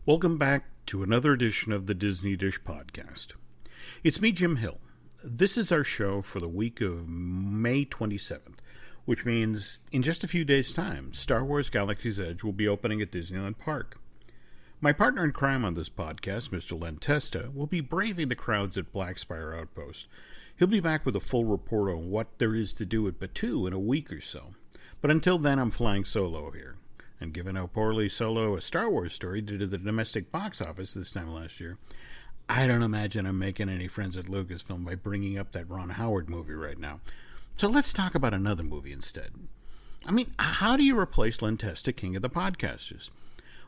Welcome back to another edition of the Disney Dish Podcast. It's me, Jim Hill. This is our show for the week of May 27th, which means in just a few days' time, Star Wars Galaxy's Edge will be opening at Disneyland Park. My partner in crime on this podcast, Mr. Len Testa, will be braving the crowds at Black Spire Outpost. He'll be back with a full report on what there is to do at Batuu in a week or so. But until then, I'm flying solo here. And given how poorly Solo, a Star Wars story, did at the domestic box office this time last year, I don't imagine I'm making any friends at Lucasfilm by bringing up that Ron Howard movie right now. So let's talk about another movie instead. I mean, how do you replace Len Testa, King of the Podcasters?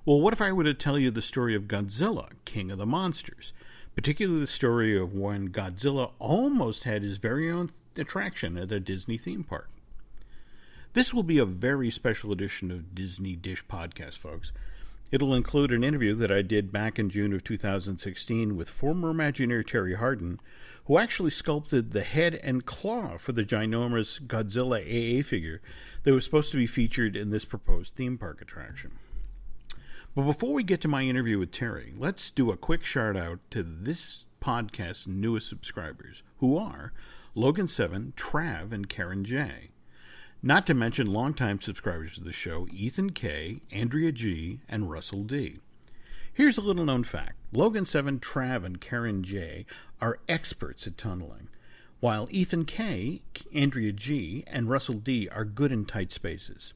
Well, what if I were to tell you the story of Godzilla, King of the Monsters? Particularly the story of when Godzilla almost had his very own attraction at a Disney theme park. This will be a very special edition of Disney Dish Podcast, folks. It'll include an interview that I did back in June of 2016 with former Imagineer Terri Hardin, who actually sculpted the head and claw for the ginormous Godzilla AA figure that was supposed to be featured in this proposed theme park attraction. But before we get to my interview with Terri, let's do a quick shout out to this podcast's newest subscribers, who are Logan7, Trav, and Karen J. Not to mention longtime subscribers to the show, Ethan K., Andrea G., and Russell D. Here's a little known fact. Logan7, Trav, and Karen J. are experts at tunneling, while Ethan K., Andrea G., and Russell D. are good in tight spaces.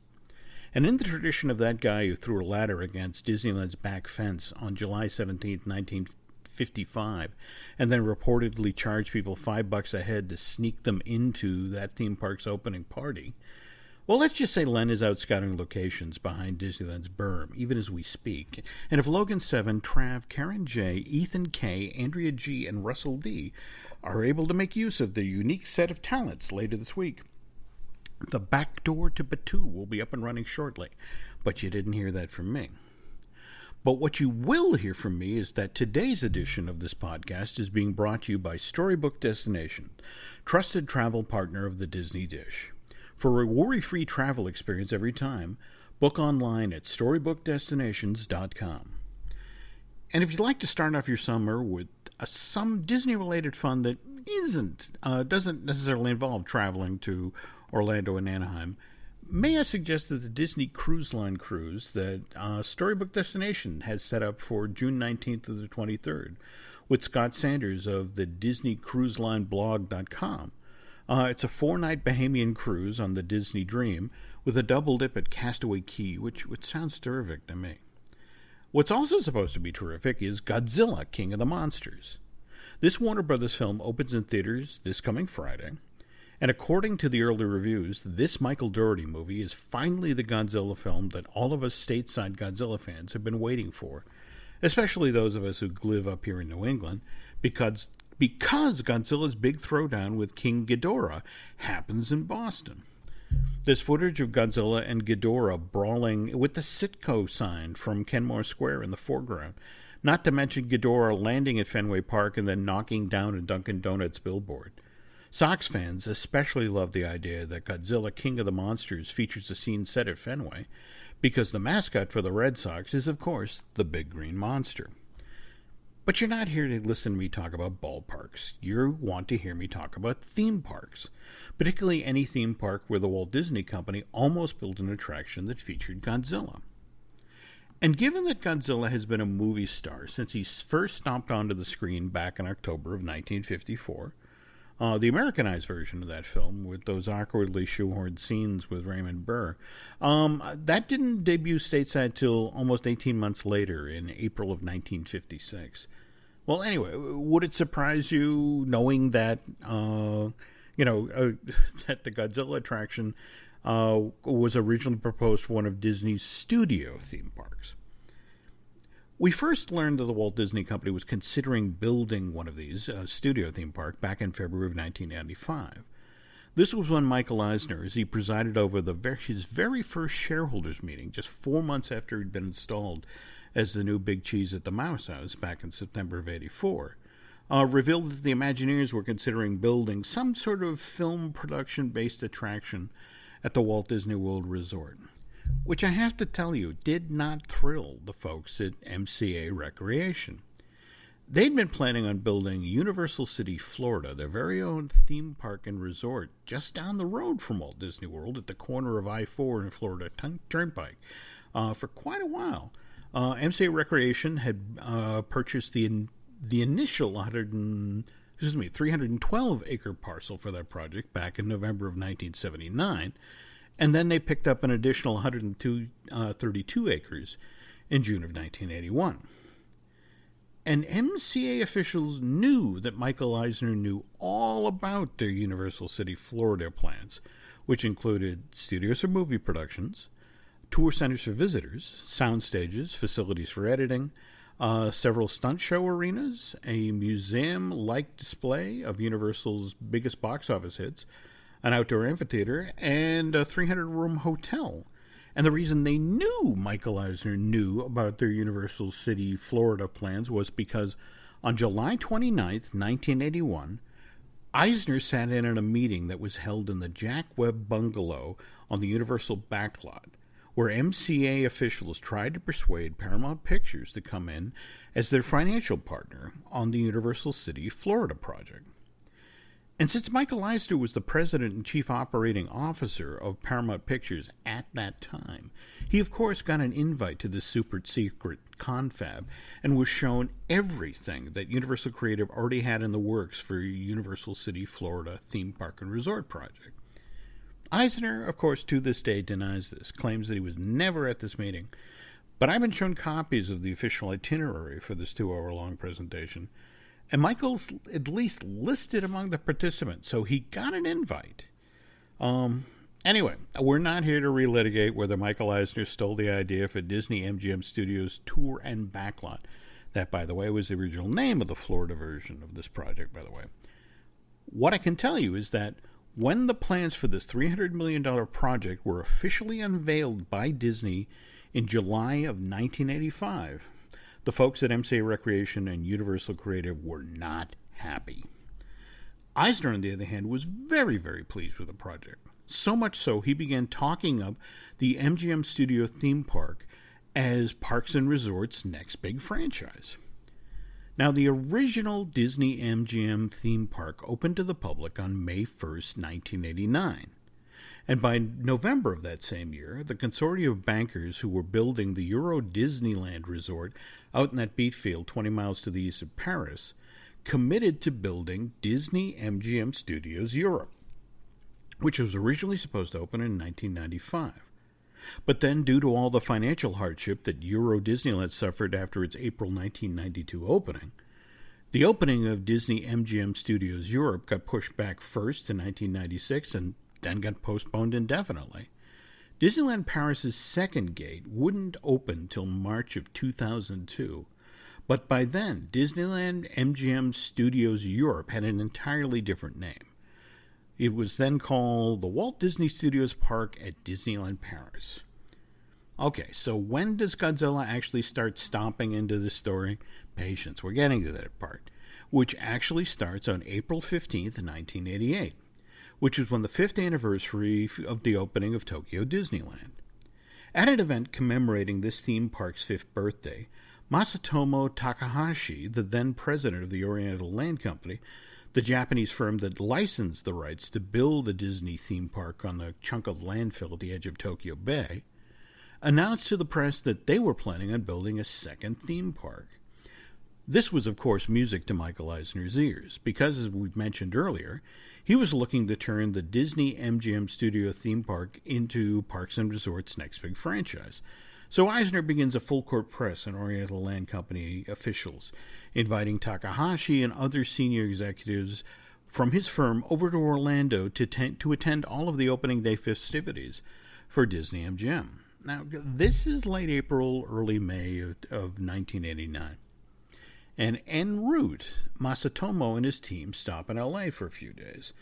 And in the tradition of that guy who threw a ladder against Disneyland's back fence on July 17, 1955, and then reportedly charged people $5 a head to sneak them into that theme park's opening party, well, let's just say Len is out scouting locations behind Disneyland's berm, even as we speak. And if Logan7, Trav, Karen J., Ethan K., Andrea G., and Russell D. are able to make use of their unique set of talents later this week, the back door to Batuu will be up and running shortly. But you didn't hear that from me. But what you will hear from me is that today's edition of this podcast is being brought to you by Storybook Destination, trusted travel partner of the Disney Dish. For a worry-free travel experience every time, book online at StorybookDestinations.com. And if you'd like to start off your summer with some Disney-related fun that doesn't necessarily involve traveling to Orlando and Anaheim, may I suggest that the Disney Cruise Line cruise that Storybook Destination has set up for June 19th to the 23rd with Scott Sanders of the DisneyCruiseLineBlog.com. It's a 4-night Bahamian cruise on the Disney Dream with a double dip at Castaway Cay, which sounds terrific to me. What's also supposed to be terrific is Godzilla, King of the Monsters. This Warner Brothers film opens in theaters this coming Friday, and according to the early reviews, this Michael Dougherty movie is finally the Godzilla film that all of us stateside Godzilla fans have been waiting for, especially those of us who live up here in New England, because Godzilla's big throwdown with King Ghidorah happens in Boston. There's footage of Godzilla and Ghidorah brawling with the Citco sign from Kenmore Square in the foreground, not to mention Ghidorah landing at Fenway Park and then knocking down a Dunkin' Donuts billboard. Sox fans especially love the idea that Godzilla, King of the Monsters features a scene set at Fenway, because the mascot for the Red Sox is, of course, the Big Green Monster. But you're not here to listen to me talk about ballparks. You want to hear me talk about theme parks, particularly any theme park where the Walt Disney Company almost built an attraction that featured Godzilla. And given that Godzilla has been a movie star since he first stomped onto the screen back in October of 1954, the Americanized version of that film, with those awkwardly shoehorned scenes with Raymond Burr, that didn't debut stateside till almost 18 months later, in April of 1956. Well, anyway, would it surprise you knowing that, that the Godzilla attraction was originally proposed for one of Disney's studio theme parks? We first learned that the Walt Disney Company was considering building one of these, a studio theme park, back in February of 1995. This was when Michael Eisner, as he presided over his very first shareholders meeting, just 4 months after he'd been installed as the new big cheese at the Mouse House back in September of 1984, revealed that the Imagineers were considering building some sort of film production-based attraction at the Walt Disney World Resort. which I have to tell you did not thrill the folks at MCA Recreation. They'd been planning on building Universal City, Florida, their very own theme park and resort just down the road from Walt Disney World at the corner of I-4 and Florida Turnpike for quite a while. MCA Recreation had purchased the initial 312-acre parcel for that project back in November of 1979, and then they picked up an additional 132 acres in June of 1981. And MCA officials knew that Michael Eisner knew all about their Universal City, Florida plans, which included studios for movie productions, tour centers for visitors, sound stages, facilities for editing, several stunt show arenas, a museum-like display of Universal's biggest box office hits, an outdoor amphitheater, and a 300-room hotel. And the reason they knew Michael Eisner knew about their Universal City, Florida plans was because on July 29th, 1981, Eisner sat in on a meeting that was held in the Jack Webb bungalow on the Universal backlot, where MCA officials tried to persuade Paramount Pictures to come in as their financial partner on the Universal City, Florida project. And since Michael Eisner was the president and chief operating officer of Paramount Pictures at that time, he of course got an invite to this super secret confab and was shown everything that Universal Creative already had in the works for Universal City, Florida theme park and resort project. Eisner, of course, to this day denies this, claims that he was never at this meeting, but I've been shown copies of the official itinerary for this 2-hour-long presentation, and Michael's at least listed among the participants, so he got an invite. Anyway, we're not here to relitigate whether Michael Eisner stole the idea for Disney-MGM Studios Tour and Backlot. That, by the way, was the original name of the Florida version of this project, by the way. What I can tell you is that when the plans for this $300 million project were officially unveiled by Disney in July of 1985, the folks at MCA Recreation and Universal Creative were not happy. Eisner, on the other hand, was very, very pleased with the project. So much so, he began talking up the MGM Studio theme park as Parks and Resorts' next big franchise. Now, the original Disney-MGM theme park opened to the public on May 1st, 1989. And by November of that same year, the consortium of bankers who were building the Euro Disneyland resort out in that beach field 20 miles to the east of Paris committed to building Disney-MGM Studios Europe, which was originally supposed to open in 1995. But then, due to all the financial hardship that Euro Disneyland suffered after its April 1992 opening, the opening of Disney-MGM Studios Europe got pushed back first to 1996 and then got postponed indefinitely. Disneyland Paris's second gate wouldn't open till March of 2002, but by then, Disneyland MGM Studios Europe had an entirely different name. It was then called the Walt Disney Studios Park at Disneyland Paris. Okay, so when does Godzilla actually start stomping into the story? Patience, we're getting to that part, which actually starts on April 15th, 1988, which is when the 5th anniversary of the opening of Tokyo Disneyland. At an event commemorating this theme park's 5th birthday, Masatomo Takahashi, the then president of the Oriental Land Company, the Japanese firm that licensed the rights to build a Disney theme park on the chunk of landfill at the edge of Tokyo Bay, announced to the press that they were planning on building a second theme park. This was, of course, music to Michael Eisner's ears, because, as we've mentioned earlier, he was looking to turn the Disney-MGM Studio theme park into Parks and Resorts' next big franchise. So Eisner begins a full-court press on Oriental Land Company officials, inviting Takahashi and other senior executives from his firm over to Orlando to attend all of the opening day festivities for Disney-MGM. Now, this is late April, early May of 1989. And en route, Masatomo and his team stop in L.A. for a few days,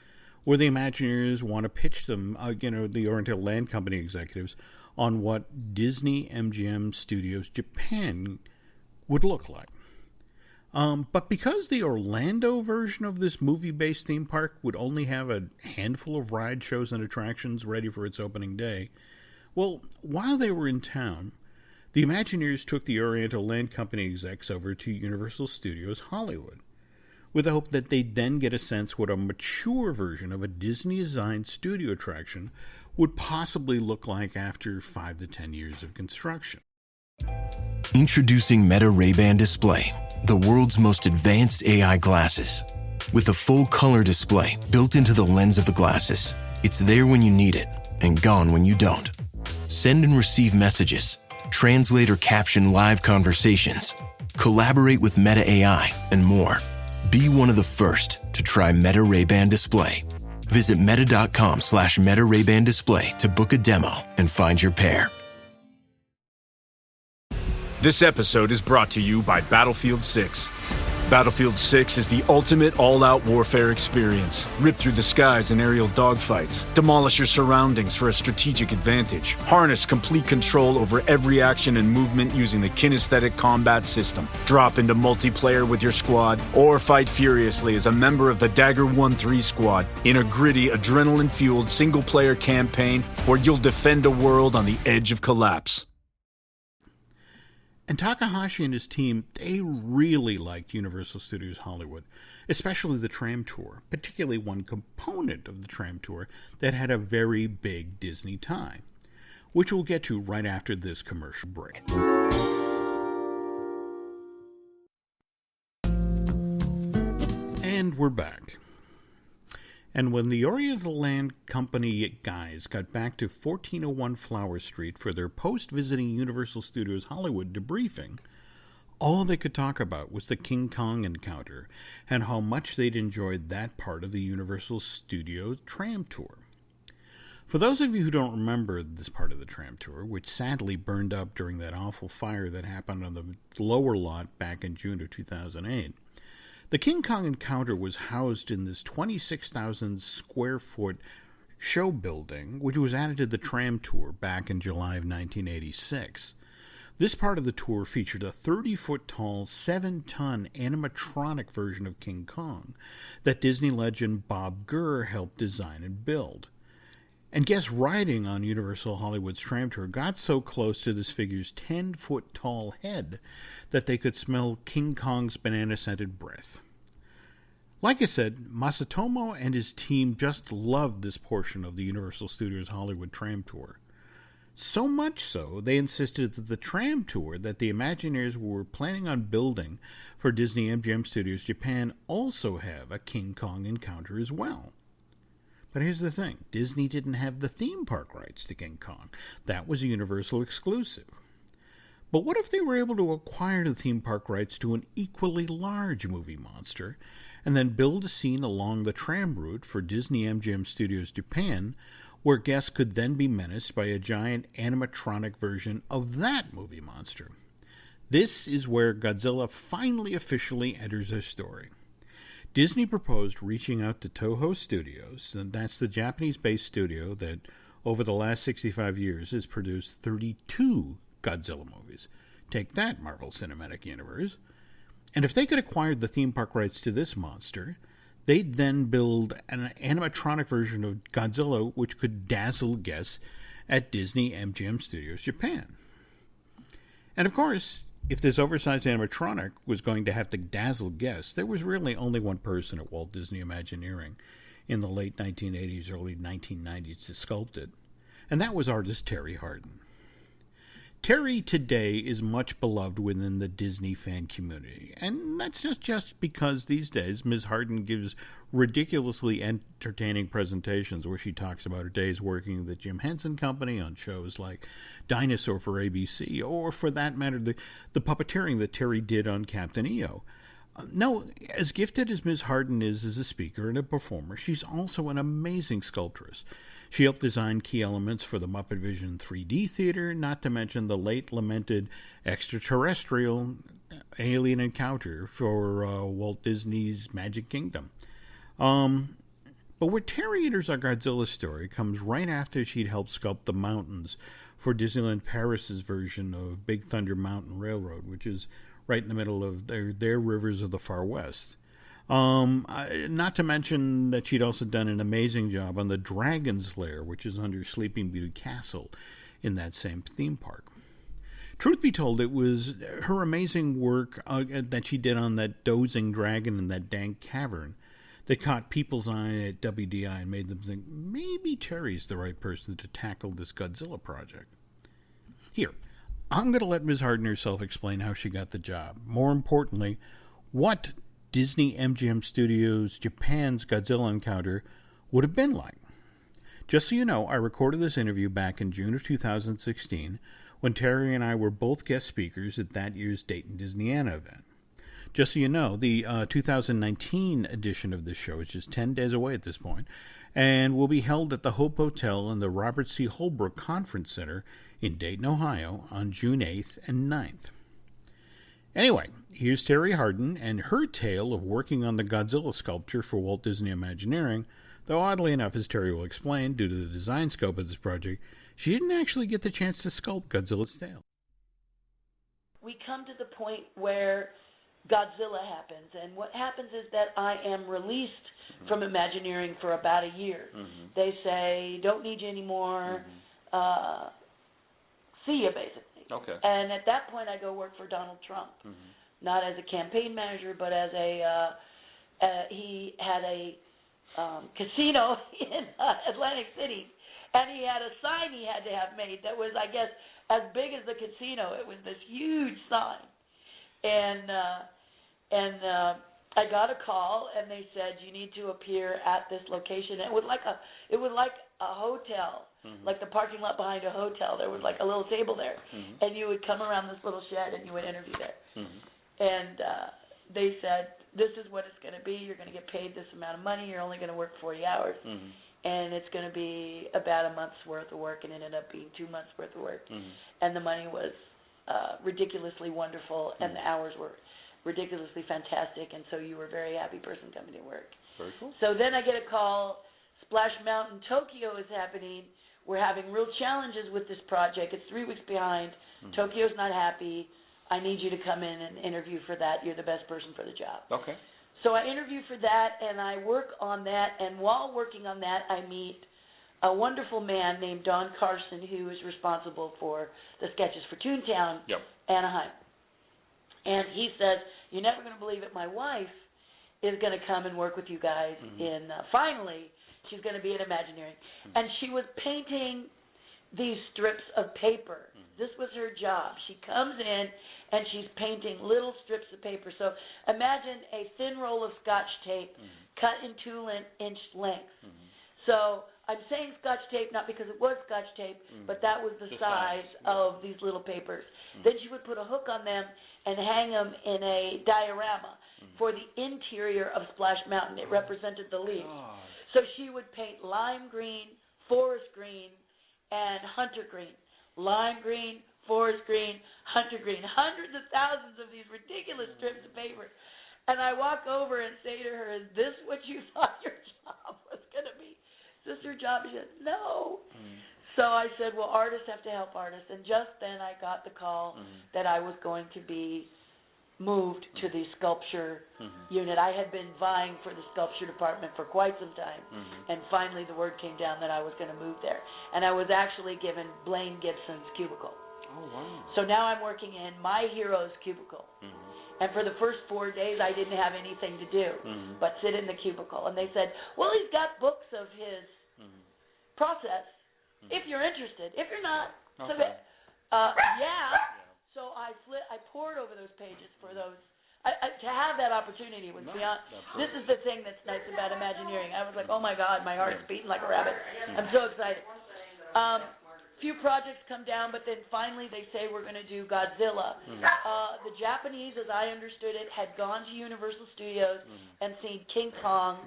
where the Imagineers want to pitch them, the Oriental Land Company executives, on what Disney-MGM Studios Japan would look like. But because the Orlando version of this movie-based theme park would only have a handful of ride shows and attractions ready for its opening day, Well, while they were in town, the Imagineers took the Oriental Land Company execs over to Universal Studios Hollywood, with the hope that they'd then get a sense what a mature version of a Disney-designed studio attraction would possibly look like after 5 to 10 years of construction. Introducing Meta Ray-Ban Display, the world's most advanced AI glasses. With a full color display built into the lens of the glasses, it's there when you need it and gone when you don't. Send and receive messages, translate or caption live conversations, collaborate with Meta AI, and more. Be one of the first to try Meta Ray-Ban Display. Visit meta.com/Meta Ray-Ban Display to book a demo and find your pair. This episode is brought to you by Battlefield 6. Battlefield 6 is the ultimate all-out warfare experience. Rip through the skies in aerial dogfights. Demolish your surroundings for a strategic advantage. Harness complete control over every action and movement using the kinesthetic combat system. Drop into multiplayer with your squad, or fight furiously as a member of the Dagger 1-3 squad in a gritty, adrenaline-fueled single-player campaign where you'll defend a world on the edge of collapse. And Takahashi and his team, they really liked Universal Studios Hollywood, especially the tram tour, particularly one component of the tram tour that had a very big Disney tie, which we'll get to right after this commercial break. And we're back. And when the Oriental Land Company guys got back to 1401 Flower Street for their post-visiting Universal Studios Hollywood debriefing, all they could talk about was the King Kong encounter and how much they'd enjoyed that part of the Universal Studios tram tour. For those of you who don't remember this part of the tram tour, which sadly burned up during that awful fire that happened on the lower lot back in June of 2008, the King Kong encounter was housed in this 26,000 square foot show building, which was added to the tram tour back in July of 1986. This part of the tour featured a 30-foot tall, 7-ton animatronic version of King Kong that Disney legend Bob Gurr helped design and build. And guests riding on Universal Hollywood's tram tour got so close to this figure's 10-foot tall head that they could smell King Kong's banana-scented breath. Like I said, Masatomo and his team just loved this portion of the Universal Studios Hollywood tram tour. So much so, they insisted that the tram tour that the Imagineers were planning on building for Disney-MGM Studios Japan also have a King Kong encounter as well. But here's the thing, Disney didn't have the theme park rights to King Kong. That was a Universal exclusive. But what if they were able to acquire the theme park rights to an equally large movie monster, and then build a scene along the tram route for Disney-MGM Studios Japan, where guests could then be menaced by a giant animatronic version of that movie monster? This is where Godzilla finally officially enters their story. Disney proposed reaching out to Toho Studios, and that's the Japanese-based studio that, over the last 65 years, has produced 32 Godzilla movies. Take that, Marvel Cinematic Universe. And if they could acquire the theme park rights to this monster, they'd then build an animatronic version of Godzilla which could dazzle guests at Disney-MGM Studios Japan. And of course, if this oversized animatronic was going to have to dazzle guests, there was really only one person at Walt Disney Imagineering in the late 1980s, early 1990s to sculpt it, and that was artist Terri Hardin. Terri today is much beloved within the Disney fan community, and that's not just because these days Ms. Hardin gives ridiculously entertaining presentations where she talks about her days working with the Jim Henson Company on shows like Dinosaur for ABC, or for that matter, the puppeteering that Terri did on Captain EO. No, as gifted as Ms. Hardin is as a speaker and a performer, she's also an amazing sculptress. She helped design key elements for the Muppet Vision 3D theater, not to mention the late lamented extraterrestrial alien encounter for Walt Disney's Magic Kingdom. But where Terri enters our Godzilla story comes right after she'd helped sculpt the mountains for Disneyland Paris's version of Big Thunder Mountain Railroad, which is right in the middle of their rivers of the Far West. Not to mention that she'd also done an amazing job on the Dragon's Lair, which is under Sleeping Beauty Castle in that same theme park. Truth be told, it was her amazing work that she did on that dozing dragon in that dank cavern that caught people's eye at WDI and made them think maybe Terri's the right person to tackle this Godzilla project. Here, I'm going to let Ms. Hardin herself explain how she got the job. More importantly, what Disney-MGM Studios Japan's Godzilla encounter would have been like. Just so you know, I recorded this interview back in June of 2016 when Terri and I were both guest speakers at that year's Dayton Disneyana event. Just so you know, the 2019 edition of this show is just 10 days away at this point and will be held at the Hope Hotel in the Robert C. Holbrook Conference Center in Dayton, Ohio on June 8th and 9th. Anyway, here's Terri Hardin and her tale of working on the Godzilla sculpture for Walt Disney Imagineering, though oddly enough, as Terri will explain, due to the design scope of this project, she didn't actually get the chance to sculpt Godzilla's tail. We come to the point where Godzilla happens, and what happens is that I am released from Imagineering for about a year. They say, don't need you anymore, see you, basically. Okay. And at that point, I go work for Donald Trump, not as a campaign manager, but as a, he had a casino in Atlantic City, and he had a sign he had to have made that was, I guess, as big as the casino. It was this huge sign. And I got a call, and they said, you need to appear at this location. It was like a hotel, like the parking lot behind a hotel. There was like a little table there, and you would come around this little shed, and you would interview there. And they said, this is what it's going to be. You're going to get paid this amount of money. You're only going to work 40 hours. And it's going to be about a month's worth of work, and it ended up being 2 months' worth of work. And the money was ridiculously wonderful, and the hours were ridiculously fantastic, and so you were a very happy person coming to work. Very cool. So then I get a call, Splash Mountain Tokyo is happening. We're having real challenges with this project. It's 3 weeks behind. Tokyo's not happy. I need you to come in and interview for that. You're the best person for the job. Okay. So I interview for that, and I work on that, and while working on that, I meet a wonderful man named Don Carson, who is responsible for the sketches for Toontown, Anaheim. And he says, you're never going to believe it, my wife is going to come and work with you guys in, finally, she's going to be at Imagineering. And she was painting these strips of paper. This was her job. She comes in, and she's painting little strips of paper. So imagine a thin roll of Scotch tape cut in 2-inch lengths. So I'm saying Scotch tape not because it was Scotch tape, but that was the size of these little papers. Then she would put a hook on them and hang them in a diorama for the interior of Splash Mountain. It represented the leaves. So she would paint lime green, forest green, and hunter green. Lime green, forest green, hunter green. Hundreds of thousands of these ridiculous strips of paper. And I walk over and say to her, is this what you thought your job was going to be? Is this your job? She said, no. So I said, well, artists have to help artists. And just then I got the call that I was going to be moved to the sculpture unit. I had been vying for the sculpture department for quite some time, and finally the word came down that I was going to move there. And I was actually given Blaine Gibson's cubicle. Oh, wow. So now I'm working in my hero's cubicle. And for the first 4 days, I didn't have anything to do but sit in the cubicle. And they said, well, he's got books of his process, if you're interested. If you're not, so yeah. So I poured over those pages for those. To have that opportunity was beyond. This is the thing that's nice about Imagineering. I was like, oh my God, my heart's beating like a rabbit. I'm so excited. Few projects come down, but then finally they say we're going to do Godzilla. The Japanese, as I understood it, had gone to Universal Studios and seen King Kong,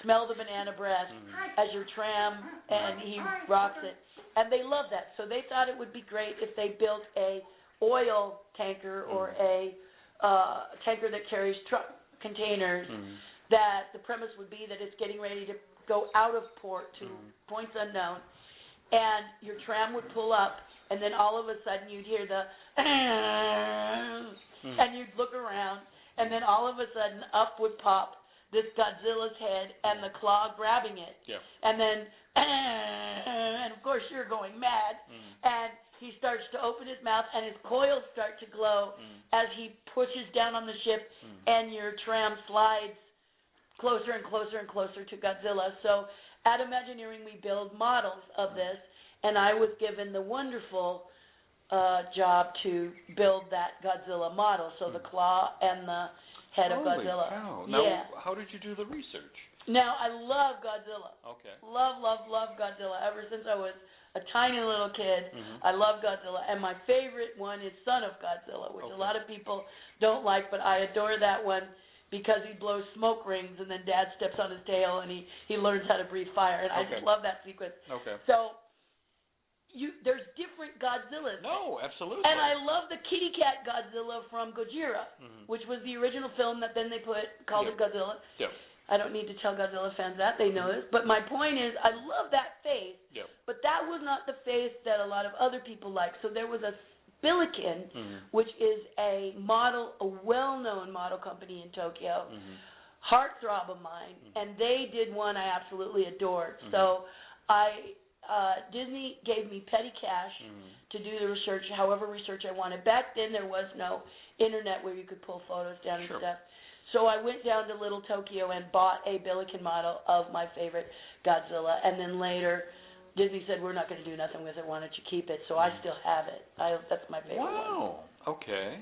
smell the banana breath as your tram, and he rocks it. And they love that. So they thought it would be great if they built a oil tanker or a tanker that carries truck containers, that the premise would be that it's getting ready to go out of port to points unknown. And your tram would pull up, and then all of a sudden you'd hear the and you'd look around, and then all of a sudden up would pop this Godzilla's head and the claw grabbing it. Yeah. And then, and of course you're going mad. And he starts to open his mouth and his coils start to glow as he pushes down on the ship and your tram slides closer and closer and closer to Godzilla. So at Imagineering we build models of this, and I was given the wonderful job to build that Godzilla model. So the claw and the head of Godzilla. Holy cow. Now, how did you do the research? Now, I love Godzilla. Okay. Love Godzilla. Ever since I was a tiny little kid, I love Godzilla. And my favorite one is Son of Godzilla, which a lot of people don't like, but I adore that one because he blows smoke rings and then Dad steps on his tail and he learns how to breathe fire. And I just love that sequence. Okay. So there's different Godzillas. No, absolutely. And I love the kitty cat Godzilla from Gojira, which was the original film that then they called it Godzilla. Yeah. I don't need to tell Godzilla fans that. They know this. But my point is, I love that face, but that was not the face that a lot of other people like. So there was a Billiken, which is a well-known model company in Tokyo, heartthrob of mine, and they did one I absolutely adored. So Disney gave me petty cash to do the research, however research I wanted. Back then there was no internet where you could pull photos down and stuff. So I went down to Little Tokyo and bought a Billiken model of my favorite Godzilla, and then later Disney said, we're not going to do nothing with it, why don't you keep it? So I still have it. That's my favorite one. Wow, okay.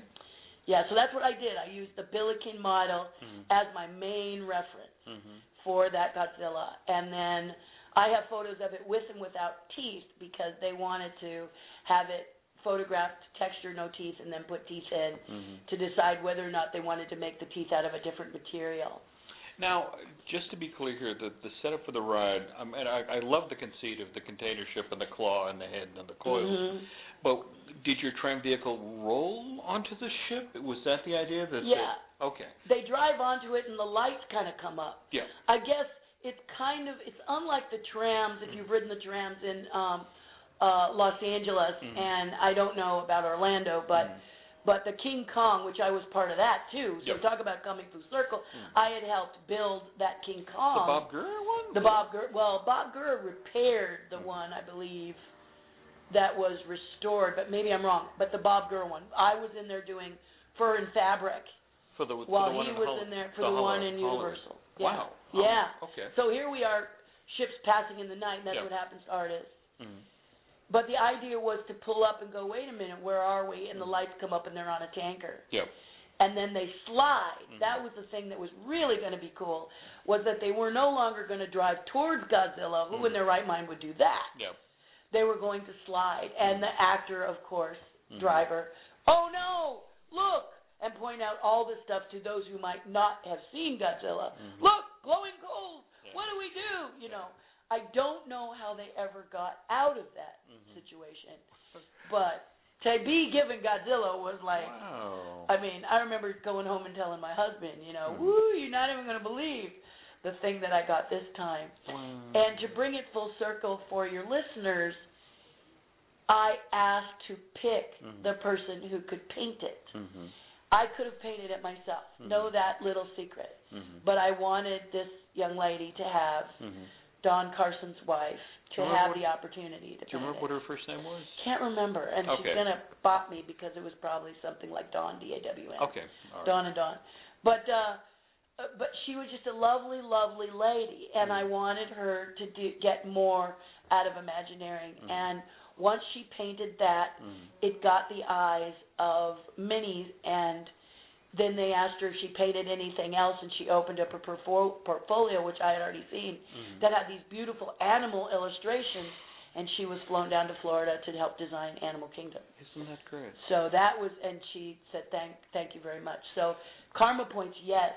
Yeah, so that's what I did. I used the Billiken model as my main reference for that Godzilla. And then I have photos of it with and without teeth because they wanted to have it photographed, texture, no teeth, and then put teeth in to decide whether or not they wanted to make the teeth out of a different material. Now, just to be clear here, the setup for the ride, I love the conceit of the container ship and the claw and the head and the coils, but did your tram vehicle roll onto the ship? Was that the idea? Okay. They drive onto it and the lights kind of come up. Yeah. I guess it's unlike the trams, if you've ridden the trams in Los Angeles, and I don't know about Orlando, but the King Kong, which I was part of that too. So talk about coming full circle. I had helped build that King Kong. The Bob Gurr one? Bob Gurr repaired the one, I believe, that was restored, but maybe I'm wrong. But the Bob Gurr one, I was in there doing fur and fabric while he was in there for the one in Universal. Wow. Yeah. Okay. So here we are, ships passing in the night, and that's what happens to artists. But the idea was to pull up and go, wait a minute, where are we? And the lights come up and they're on a tanker. Yep. And then they slide. That was the thing that was really going to be cool, was that they were no longer going to drive towards Godzilla. Who in their right mind would do that? Yep. They were going to slide. And the actor, of course, driver, oh no, look, and point out all this stuff to those who might not have seen Godzilla. Look, glowing coals. What do we do? You know. I don't know how they ever got out of that situation, but to be given Godzilla was like, I mean, I remember going home and telling my husband, woo, you're not even going to believe the thing that I got this time. And to bring it full circle for your listeners, I asked to pick the person who could paint it. I could have painted it myself, know that little secret, but I wanted this young lady to have Don Carson's wife, to have the opportunity to paint it. Do you remember what her first name was? Can't remember, and she's going to bop me because it was probably something like Dawn, D-A-W-N. Okay, all right. Dawn and Dawn. But she was just a lovely, lovely lady, and I wanted her to get more out of Imagineering. And once she painted that, it got the eyes of many, and then they asked her if she painted anything else, and she opened up her portfolio, which I had already seen, that had these beautiful animal illustrations, and she was flown down to Florida to help design Animal Kingdom. Isn't that great? So that was, and she said, thank you very much. So karma points, yes,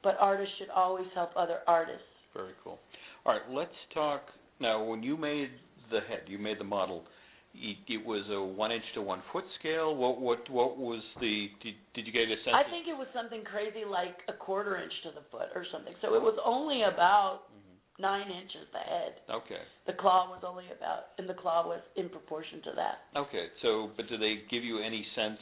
but artists should always help other artists. Very cool. All right, let's talk, now when you made the head, you made the model, it was a 1 inch to 1 foot scale. What was the? Did you get a sense? I think it was something crazy like a 1/4 inch to the foot or something. So it was only about 9 inches the head. Okay. The claw was only about, and the claw was in proportion to that. Okay. So, but did they give you any sense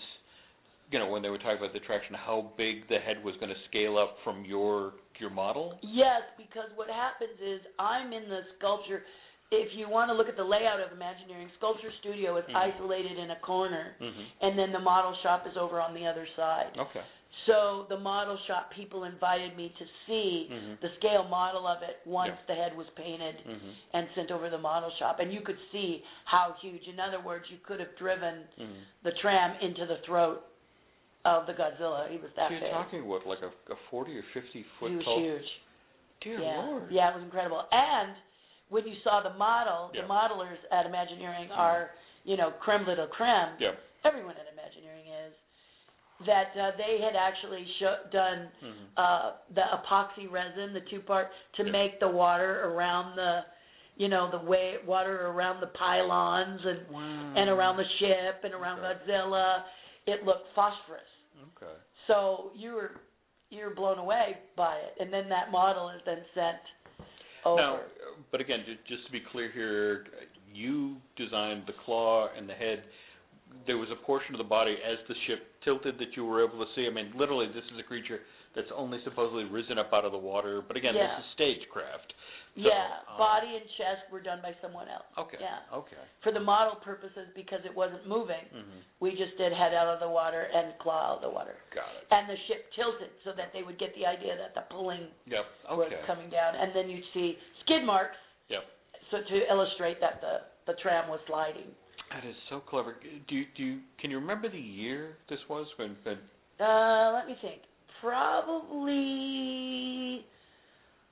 when they were talking about the attraction, how big the head was going to scale up from your model? Yes, because what happens is I'm in the sculpture. If you want to look at the layout of Imagineering, Sculpture Studio is isolated in a corner, and then the model shop is over on the other side. Okay. So the model shop people invited me to see the scale model of it once the head was painted and sent over the model shop. And you could see how huge. In other words, you could have driven the tram into the throat of the Godzilla. He was that big. So you're talking, what, like a 40 or 50 foot he was tall? Huge. Dear Lord. Yeah, it was incredible. And when you saw the model, the modelers at Imagineering are, creme de la creme. Yeah. Everyone at Imagineering is. That they had actually done the epoxy resin, the two-part, to make the water around the water around the pylons and around the ship and around Godzilla. It looked phosphorus. Okay. So you're blown away by it, and then that model is then sent over. Now, but again, just to be clear here, you designed the claw and the head. There was a portion of the body as the ship tilted that you were able to see. I mean, literally, this is a creature that's only supposedly risen up out of the water. But again, this is stagecraft. So, body and chest were done by someone else. Okay. Yeah. Okay. For the model purposes, because it wasn't moving, we just did head out of the water and claw out of the water. Got it. And the ship tilted so that they would get the idea that the pulling was coming down, and then you'd see skid marks. So to illustrate that the tram was sliding. That is so clever. Can you remember the year this was? When let me think. Probably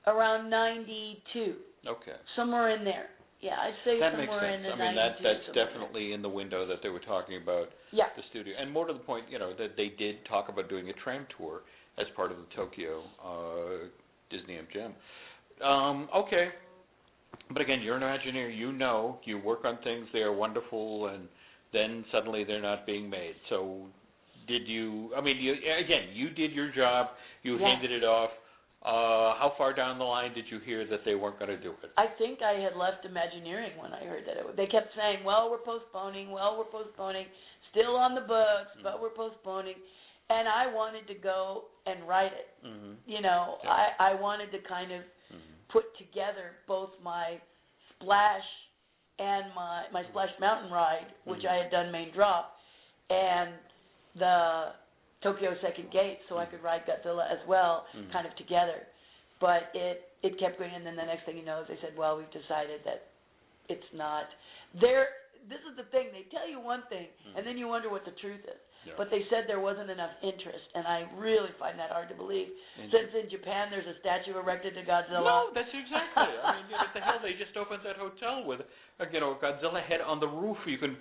around 92. Okay. Somewhere in there. Yeah, I'd say that somewhere makes sense. in the 92. That's definitely in the window that they were talking about the studio. And more to the point, that they did talk about doing a tram tour as part of the Tokyo Disney-MGM. Okay. But again, you're an Imagineer. You work on things, they are wonderful, and then suddenly they're not being made. So did you, you did your job, you handed it off. How far down the line did you hear that they weren't going to do it? I think I had left Imagineering when I heard that. They kept saying, we're postponing, still on the books, but we're postponing. And I wanted to go and write it. I wanted to kind of put together both my Splash and my Splash Mountain ride, which I had done main drop, and the Tokyo Second Gate, so I could ride Godzilla as well, kind of together. But it kept going, and then the next thing you know is they said, we've decided that it's not. This is the thing. They tell you one thing, and then you wonder what the truth is. Yeah. But they said there wasn't enough interest, and I really find that hard to believe. Since in Japan there's a statue erected to Godzilla. No, that's exactly. What the hell? They just opened that hotel with a Godzilla head on the roof. You can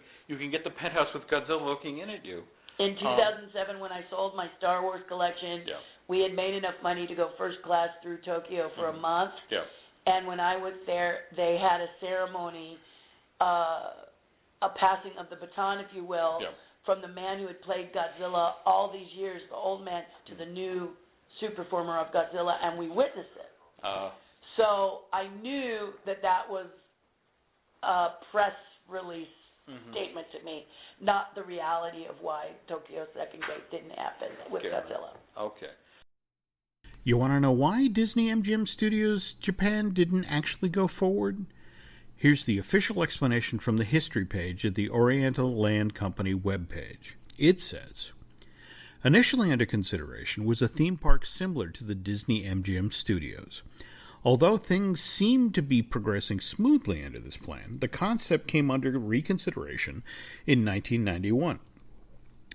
get the penthouse with Godzilla looking in at you. In 2007, when I sold my Star Wars collection, we had made enough money to go first class through Tokyo for a month. Yeah. And when I was there, they had a ceremony, a passing of the baton, if you will. Yeah. From the man who had played Godzilla all these years, the old man, to the new super performer of Godzilla, and we witnessed it. So I knew that was a press release statement to me, not the reality of why Tokyo Second Gate didn't happen with Godzilla. Okay. You want to know why Disney-MGM Studios Japan didn't actually go forward? Here's the official explanation from the history page at the Oriental Land Company webpage. It says, initially under consideration was a theme park similar to the Disney-MGM Studios. Although things seemed to be progressing smoothly under this plan, the concept came under reconsideration in 1991.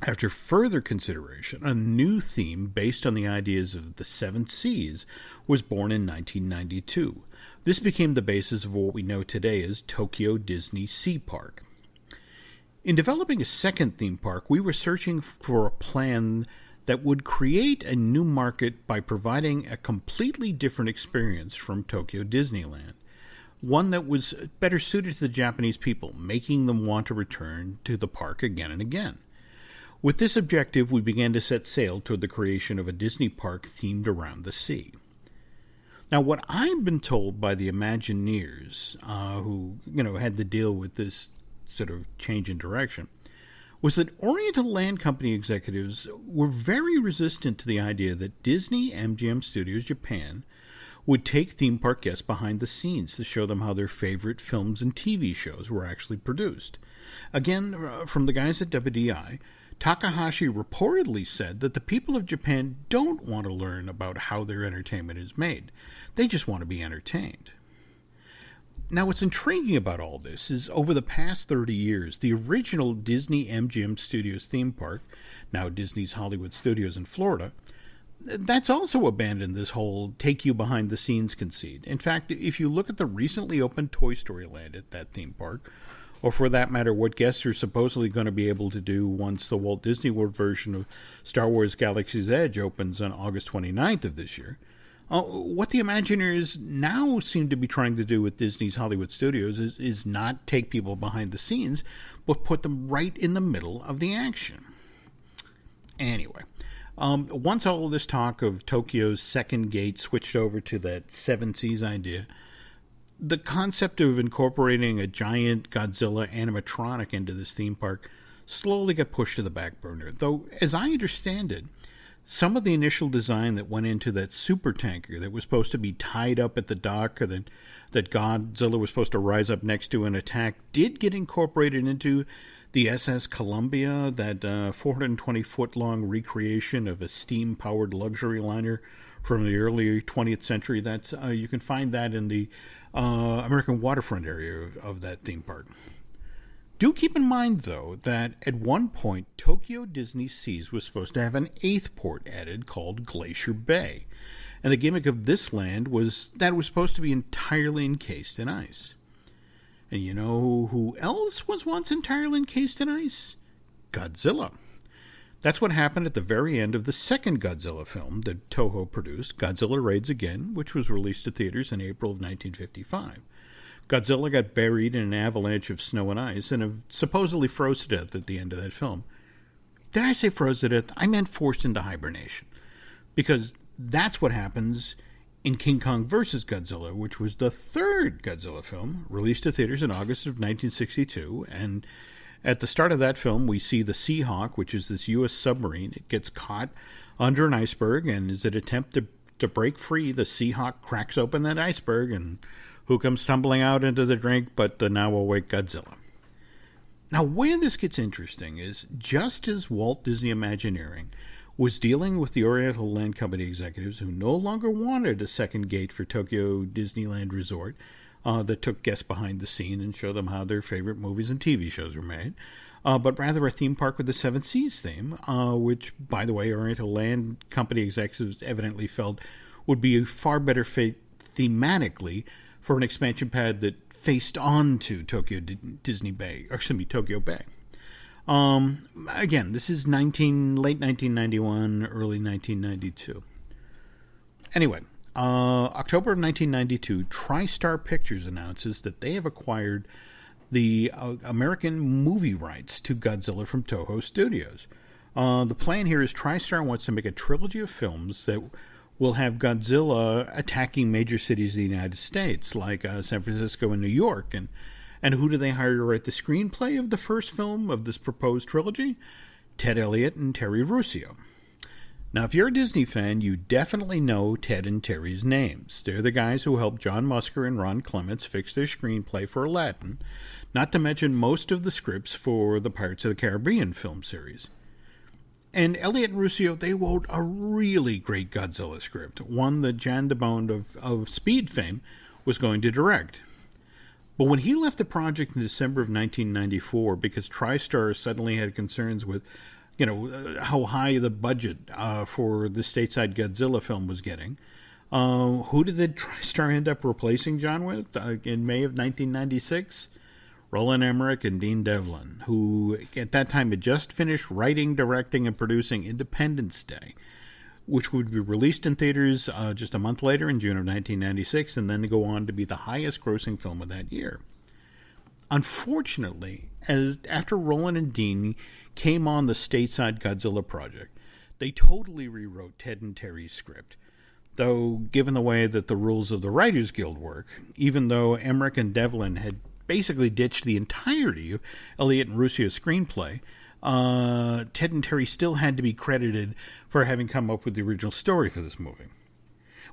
After further consideration, a new theme based on the ideas of the Seven Seas was born in 1992. This became the basis of what we know today as Tokyo Disney Sea Park. In developing a second theme park, we were searching for a plan that would create a new market by providing a completely different experience from Tokyo Disneyland, one that was better suited to the Japanese people, making them want to return to the park again and again. With this objective, we began to set sail toward the creation of a Disney park themed around the sea. Now, what I've been told by the Imagineers, who had to deal with this sort of change in direction, was that Oriental Land Company executives were very resistant to the idea that Disney-MGM Studios Japan would take theme park guests behind the scenes to show them how their favorite films and TV shows were actually produced. Again, from the guys at WDI, Takahashi reportedly said that the people of Japan don't want to learn about how their entertainment is made. They just want to be entertained. Now, what's intriguing about all this is over the past 30 years, the original Disney-MGM Studios theme park, now Disney's Hollywood Studios in Florida, that's also abandoned this whole take-you-behind-the-scenes conceit. In fact, if you look at the recently opened Toy Story Land at that theme park, or for that matter, what guests are supposedly going to be able to do once the Walt Disney World version of Star Wars Galaxy's Edge opens on August 29th of this year, what the Imagineers now seem to be trying to do with Disney's Hollywood Studios is not take people behind the scenes, but put them right in the middle of the action. Anyway, once all of this talk of Tokyo's second gate switched over to that Seven Seas idea, the concept of incorporating a giant Godzilla animatronic into this theme park slowly got pushed to the back burner, though, as I understand it, some of the initial design that went into that super tanker that was supposed to be tied up at the dock or that Godzilla was supposed to rise up next to and attack did get incorporated into the SS Columbia, that 420-foot-long recreation of a steam-powered luxury liner from the early 20th century. That's you can find that in the American waterfront area of that theme park. Do keep in mind, though, that at one point, Tokyo Disney Seas was supposed to have an eighth port added called Glacier Bay. And the gimmick of this land was that it was supposed to be entirely encased in ice. And you know who else was once entirely encased in ice? Godzilla. That's what happened at the very end of the second Godzilla film that Toho produced, Godzilla Raids Again, which was released to theaters in April of 1955. Godzilla got buried in an avalanche of snow and ice and supposedly froze to death at the end of that film. Did I say froze to death? I meant forced into hibernation. Because that's what happens in King Kong vs. Godzilla, which was the third Godzilla film, released to theaters in August of 1962. And at the start of that film, we see the Seahawk, which is this U.S. submarine. It gets caught under an iceberg, and as it attempts to break free, the Seahawk cracks open that iceberg, and who comes tumbling out into the drink but the now awake Godzilla. Now, where this gets interesting is just as Walt Disney Imagineering was dealing with the Oriental Land Company executives who no longer wanted a second gate for Tokyo Disneyland Resort that took guests behind the scene and showed them how their favorite movies and TV shows were made, but rather a theme park with the Seven Seas theme, which, by the way, Oriental Land Company executives evidently felt would be a far better fit thematically for an expansion pad that faced onto Tokyo Tokyo Bay. Again, this is late 1991, early 1992. Anyway, October of 1992, TriStar Pictures announces that they have acquired the American movie rights to Godzilla from Toho Studios. The plan here is TriStar wants to make a trilogy of films that will have Godzilla attacking major cities of the United States, like San Francisco and New York. And who do they hire to write the screenplay of the first film of this proposed trilogy? Ted Elliott and Terry Russo. Now, if you're a Disney fan, you definitely know Ted and Terry's names. They're the guys who helped John Musker and Ron Clements fix their screenplay for Aladdin, not to mention most of the scripts for the Pirates of the Caribbean film series. And Elliott and Russo, they wrote a really great Godzilla script, one that Jan DeBond of Speed fame was going to direct. But when he left the project in December of 1994 because TriStar suddenly had concerns with, how high the budget for the stateside Godzilla film was getting, who did the TriStar end up replacing John with in May of 1996? Roland Emmerich and Dean Devlin, who at that time had just finished writing, directing, and producing Independence Day, which would be released in theaters just a month later in June of 1996, and then go on to be the highest-grossing film of that year. Unfortunately, after Roland and Dean came on the stateside Godzilla project, they totally rewrote Ted and Terry's script. Though, given the way that the rules of the Writers Guild work, even though Emmerich and Devlin had basically ditched the entirety of Elliott and Russo's screenplay, Ted and Terry still had to be credited for having come up with the original story for this movie.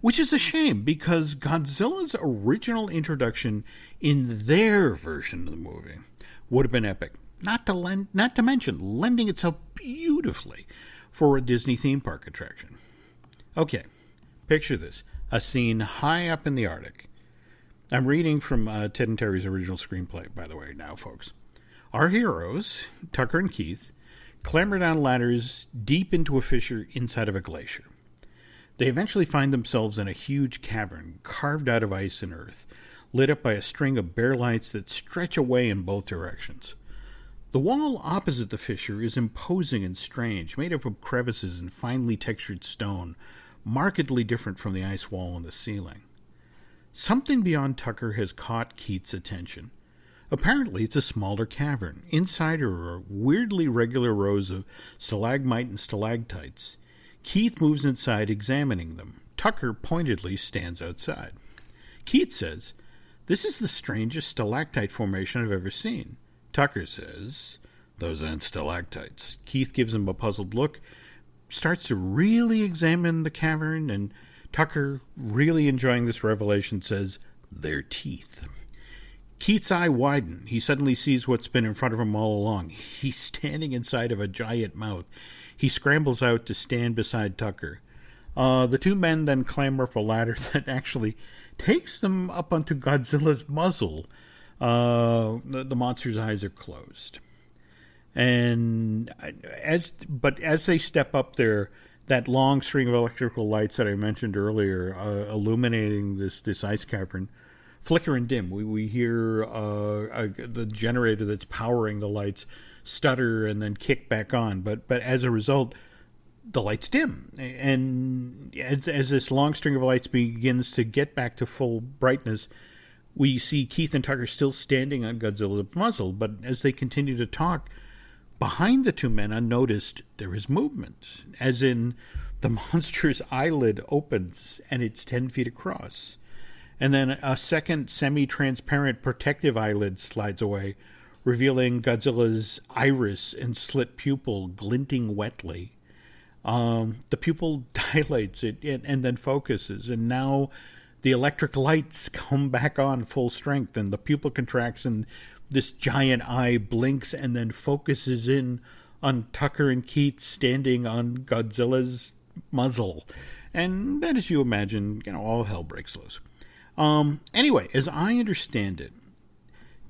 Which is a shame, because Godzilla's original introduction in their version of the movie would have been epic. Not to mention lending itself beautifully for a Disney theme park attraction. Okay, picture this. A scene high up in the Arctic. I'm reading from Ted and Terry's original screenplay, by the way, now, folks. Our heroes, Tucker and Keith, clamber down ladders deep into a fissure inside of a glacier. They eventually find themselves in a huge cavern carved out of ice and earth, lit up by a string of bare lights that stretch away in both directions. The wall opposite the fissure is imposing and strange, made up of crevices and finely textured stone, markedly different from the ice wall on the ceiling. Something beyond Tucker has caught Keith's attention. Apparently, it's a smaller cavern. Inside are weirdly regular rows of stalagmite and stalactites. Keith moves inside, examining them. Tucker pointedly stands outside. Keith says, "This is the strangest stalactite formation I've ever seen." Tucker says, "Those aren't stalactites." Keith gives him a puzzled look, starts to really examine the cavern, and Tucker, really enjoying this revelation, says, "They're teeth." Keith's eye widens. He suddenly sees what's been in front of him all along. He's standing inside of a giant mouth. He scrambles out to stand beside Tucker. The two men then clamber up a ladder that actually takes them up onto Godzilla's muzzle. The monster's eyes are closed. And as they step up there, that long string of electrical lights that I mentioned earlier, illuminating this ice cavern, flicker and dim. We hear the generator that's powering the lights stutter and then kick back on. But as a result, the lights dim. And as this long string of lights begins to get back to full brightness, we see Keith and Tucker still standing on Godzilla's muzzle. But as they continue to talk, behind the two men, unnoticed, there is movement. As in, the monster's eyelid opens and it's 10 feet across. And then a second semi-transparent protective eyelid slides away, revealing Godzilla's iris and slit pupil glinting wetly. The pupil dilates it and then focuses, and now the electric lights come back on full strength, and the pupil contracts, and this giant eye blinks and then focuses in on Tucker and Keith standing on Godzilla's muzzle. And then, as you imagine, all hell breaks loose. Anyway, as I understand it,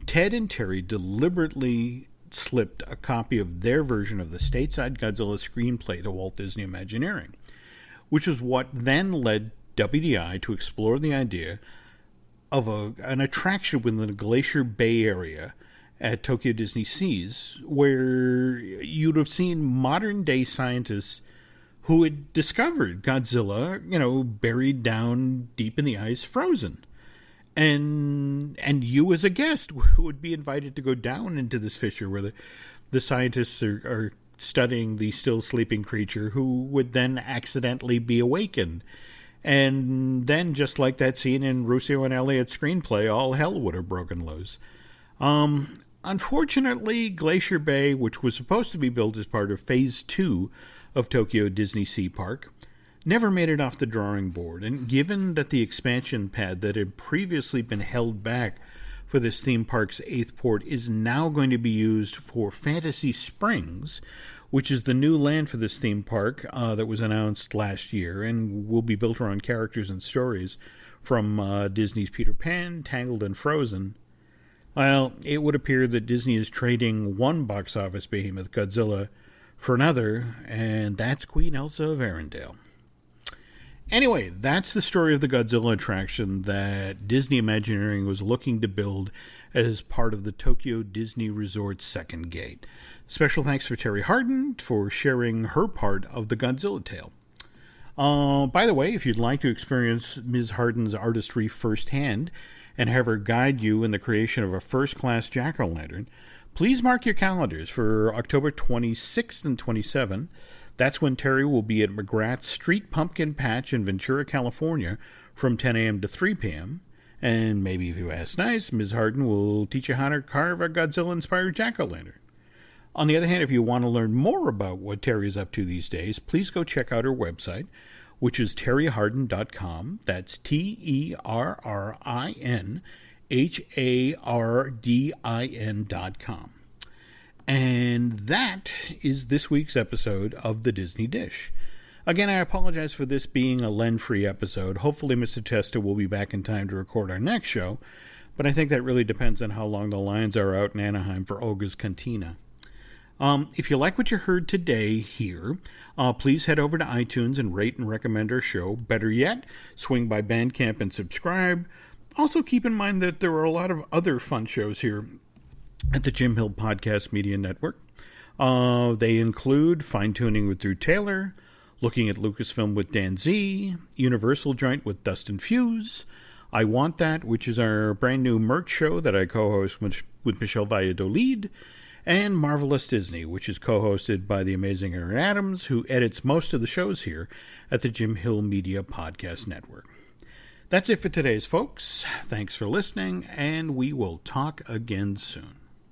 Ted and Terry deliberately slipped a copy of their version of the Stateside Godzilla screenplay to Walt Disney Imagineering, which is what then led WDI to explore the idea of an attraction within the Glacier Bay area at Tokyo Disney Seas, where you'd have seen modern-day scientists who had discovered Godzilla, buried down deep in the ice, frozen. And you as a guest would be invited to go down into this fissure where the scientists are studying the still sleeping creature, who would then accidentally be awakened. And then, just like that scene in Russo and Elliott's screenplay, all hell would have broken loose. Unfortunately, Glacier Bay, which was supposed to be built as part of Phase 2 of Tokyo Disney Sea Park, never made it off the drawing board. And given that the expansion pad that had previously been held back for this theme park's 8th port is now going to be used for Fantasy Springs, which is the new land for this theme park that was announced last year and will be built around characters and stories from Disney's Peter Pan, Tangled, and Frozen. Well, it would appear that Disney is trading one box office behemoth, Godzilla, for another, and that's Queen Elsa of Arendelle. Anyway, that's the story of the Godzilla attraction that Disney Imagineering was looking to build as part of the Tokyo Disney Resort's second gate. Special thanks for Terri Hardin for sharing her part of the Godzilla tale. By the way, if you'd like to experience Ms. Hardin's artistry firsthand and have her guide you in the creation of a first-class jack-o'-lantern, please mark your calendars for October 26th and 27th. That's when Terri will be at McGrath's Street Pumpkin Patch in Ventura, California, from 10 a.m. to 3 p.m. And maybe if you ask nice, Ms. Hardin will teach you how to carve a Godzilla-inspired jack-o'-lantern. On the other hand, if you want to learn more about what Terri is up to these days, please go check out her website, which is terrihardin.com. That's TerriHardin.com. And that is this week's episode of The Disney Dish. Again, I apologize for this being a Len-free episode. Hopefully Mr. Testa will be back in time to record our next show, but I think that really depends on how long the lines are out in Anaheim for Olga's Cantina. If you like what you heard today here, please head over to iTunes and rate and recommend our show. Better yet, swing by Bandcamp and subscribe. Also keep in mind that there are a lot of other fun shows here at the Jim Hill Podcast Media Network. They include Fine Tuning with Drew Taylor, Looking at Lucasfilm with Dan Z, Universal Joint with Dustin Fuse, I Want That, which is our brand new merch show that I co-host with Michelle Valladolid, and Marvelous Disney, which is co-hosted by the amazing Aaron Adams, who edits most of the shows here at the Jim Hill Media Podcast Network. That's it for today's folks. Thanks for listening, and we will talk again soon.